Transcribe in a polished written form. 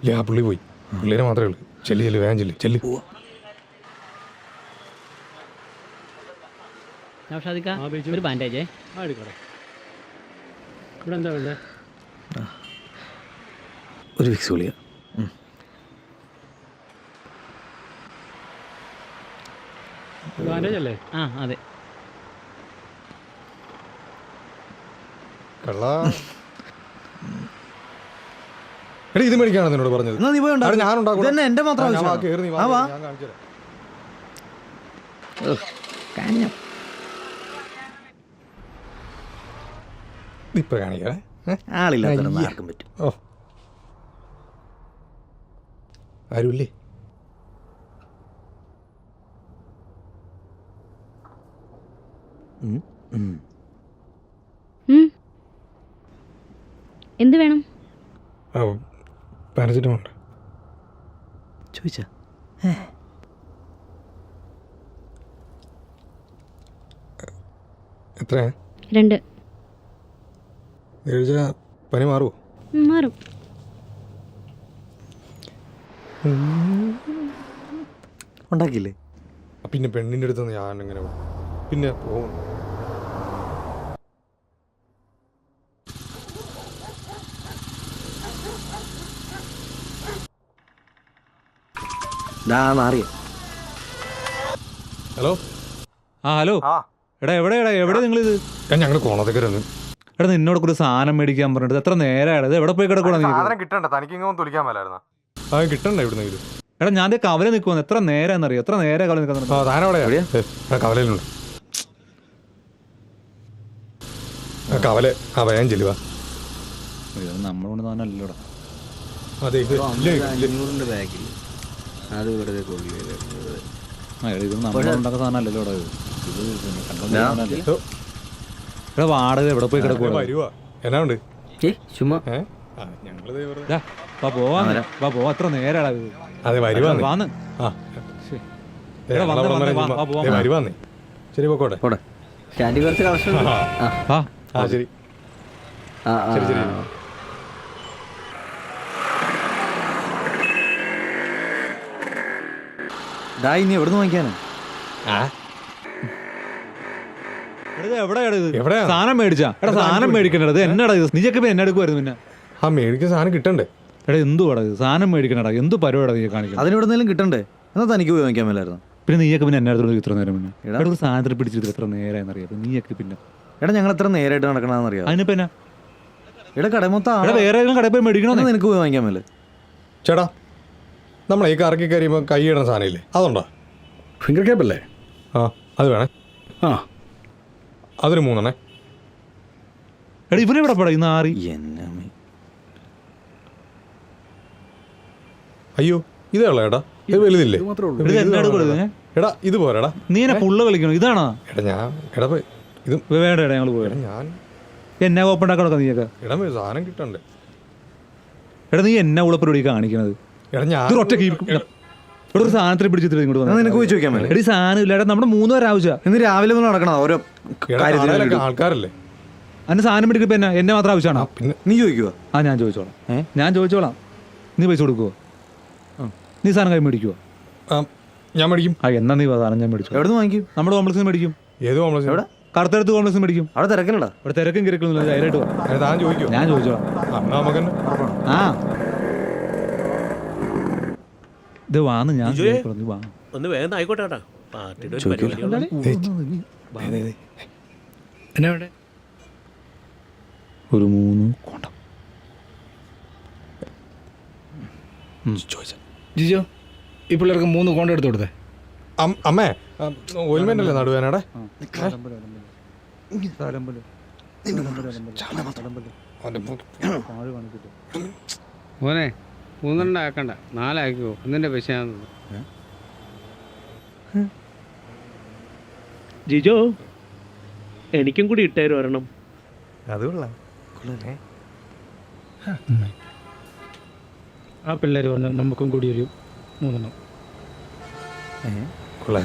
ഇല്ല, ആ പുള്ളി പോയി. പിള്ളേരെ മാത്രമേ ഉള്ളൂ. ചെല്ലി വേഗം ചെല്ലി. ഒരു ബാൻഡേജേ ഇവിടെ എന്താ വേണ്ടേ? ഒരു വിക്സ് ഗുളിക. ബാൻഡേജ് അല്ലേ? ആ അതെ. കള്ള എടി, ഇത് മേടിക്കാണോ നിന്നോട് പറഞ്ഞത്? എന്നാ നീ പോയി ഉണ്ടാക്ക്. ഞാൻ ഉണ്ടാക്കും. ഇതന്നെ എൻ്റെ മാത്രം ആവശ്യമാണ്. കേറി നീ വാ, ആ വാ. ഞാൻ കാണിച്ചു തരാം. കാഞ്ഞം. ഇപ്പൊ കാണിക്കേ. ആളില്ലാത്ത ആർക്കും പറ്റും. ഓ, ആരുമില്ലേ? എന്ത് വേണം? പാരസിറ്റമോൾ ചോദിച്ചാ എത്രയാ? 2. കഴിച്ചാ പനി മാറുമോ? മാറും. ഉണ്ടാക്കിയില്ലേ? പിന്നെ പെണ്ണിൻ്റെ അടുത്ത് ഞാൻ എങ്ങനെ പിന്നെ പോകും? ഹലോ. ഹലോ. എടാ എവിടെ നിങ്ങളിത്? ഞങ്ങൾ കോണത്തേക്കരന്ന്. എടാ നിന്നോട് ഒരു സാധനം മേടിക്കാൻ പറഞ്ഞിട്ട് എത്ര നേരമാണ്? എവിടെ പോയി കിടക്കൂടാ? കിട്ടണ്ട, തനിക്കിങ്ങൊന്നും തുളിക്കാൻ മേലായിരുന്നു. ആ കിട്ടണ്ട ഇവിടുന്ന് ഇത്. എടാ ഞാൻ കവല നിൽക്കുവാന്ന്. എത്ര നേരം അറിയോ? എത്ര നേരം കവല നിൽക്കാൻ? കവലയിലുണ്ട്. കവല വേഗം ചെല്ലുവാ. നമ്മളോട് താനല്ലോടാ. അതെ, ഇത് 500 ബാഗിൽ അത് വെറുതെ ഇത് നമ്മളുണ്ടാക്കുന്ന സാധനമല്ലല്ലോടാ. എടാ വാടക എവിടെ പോയി കിടക്കുക? വരുവാ. എന്നാ ഉണ്ട്? ചുമ്മാ പോവാ. എത്ര നേരാടാ ഇത്? അതെ, വരുവാന്ന്. വാന്ന് വരുവാന്നേ. ശരി, പോക്കോട്ടെ. സ്റ്റാൻഡിൽ കുറച്ച് കളക്ഷൻ. ശരി. ഇനി എവിടുന്ന് വാങ്ങിക്കാനാ? എവിടെയാ സാധനം മേടിച്ചാ? എടാ സാധനം മേടിക്കണത് എന്നാടാ ഇത്? നീയൊക്കെ എന്നെ എടുക്കുമായിരുന്നു. പിന്നെ ആ മേടിക്കുന്ന സാധനം കിട്ടണ്ടേ? എടാ എന്തുവാടാ ഇത്? സാധനം മേടിക്കണടാ. എന്ത് പരിപാടാ നീ കാണിക്കണം? അതിനെവിടെന്നെങ്കിലും കിട്ടണ്ടേ? എന്നാ തനിക്ക് പോയി വാങ്ങിക്കാൻ മേലായിരുന്നു. പിന്നെ നീയൊക്കെ പിന്നെ എന്നെ അടുത്തോട് ഇത്ര നേരം പിന്നെ ഒരു സാധനത്തിൽ പിടിച്ചിട്ട് എത്ര നേരമായെന്നറിയാം. നീയൊക്കെ പിന്നെ എടാ ഞങ്ങൾ എത്ര നേരമായിട്ട് നടക്കണമെന്നറിയാം. അതിനിപ്പോ എന്നാ? എടാ കട മൊത്തം വേറെ കടയിൽ പോയി മേടിക്കണോ? നിനക്ക് പോയി വാങ്ങിക്കാൻ മേലെ. ചേട്ടാ, നമ്മളെ ഈ കറക്കി കയറിയുമ്പോൾ കൈ ഇടുന്ന സാധനം ഇല്ലേ, അതുണ്ടോ? ഫിംഗർ ക്യാപ്പല്ലേ? ആ, അത് വേണേ. ആ, അതൊരു 3. എടാ ഇവനെ ഇവിടെ പടാ ഇന്ന് ആറി. അയ്യോ, ഇതേ ഉള്ള ചേട്ടാ. ഇത് വലുതില്ലേ? എടാ ഇത് പോരാടാ. നീ എന്നെ പുള്ള കളിക്കണം. ഇതാണോ? എടാ ഞാൻ ഇത് വേണ്ട. ഞങ്ങൾ പോയി ഞാൻ എന്നെ ഓപ്പൺ ആക്കണോ? നീയൊക്കെ എടാ സാധനം കിട്ടണ്ടേ? എടാ നീ എന്നെ ഉളപ്പരോടി കാണിക്കണത്. എടാ ഞാൻ ഒരു സാധനത്തിൽ പിടിച്ചിട്ട് ഇങ്ങോട്ട് വന്നു. നിനക്ക് പോയി ചോദിക്കാൻ മേലെ. എടി സാധനം ഇല്ല. നമ്മുടെ 3 പേര് ആവശ്യമാണ്. ഇന്ന് രാവിലെ നടക്കണം ഓരോ കാര്യത്തിലൊക്കെ ആൾക്കാരല്ലേ? അതിന് സാധനം പിടിക്കുമ്പോ എന്നെ മാത്രം ആവശ്യമാണോ? പിന്നെ നീ ചോദിക്കുക. ഞാൻ ചോദിച്ചോളാം. നീ പൈസ കൊടുക്കുവോ? നീ സാധനം കൈ മേടിക്കുവോ? ഞാൻ മേടിക്കും. എന്നാ നീ സാധനം ഞാൻ മേടിച്ചു. എവിടെ നിന്ന് വാങ്ങിക്കും? നമ്മുടെ കോംപ്ലക്സിന് മേടിക്കും. ഏത് കോംപ്ലക്സ്? എവിടെ? കറുത്തടുത്ത് കോംപ്ലക്സിന് മേടിക്കും. അവിടെ തിരക്കില്ലടാ. അവിടെ തിരക്കും കിരക്കൊന്നും ധൈര്യമായിട്ട് താൻ ചോദിക്കോ? ഞാൻ ചോദിച്ചോളാം. ഇത് വാന്ന് ഞാൻ ഒന്ന് വേഗം ആയിക്കോട്ടെ. ഒരു 3 കൊണ്ട ജിജോ ഈ പിള്ളേർക്ക് 3 കോണ്ട എടുത്ത് കൊടുത്തേ. അമ്മേ, ഓയിൽമെന്റ് അല്ലേ നടുവേനടെ? മോനെ 3 ആക്കണ്ട, 4 ആക്കിക്കോ. ഒന്നിന്റെ പൈസ ജിജോ എനിക്കും കൂടി ഇട്ടേരും ഒരെണ്ണം. അത് കൊള്ളാം. ആ പിള്ളേർ പറഞ്ഞു നമുക്കും കൂടി ഒരു 3. കൊള്ളാം.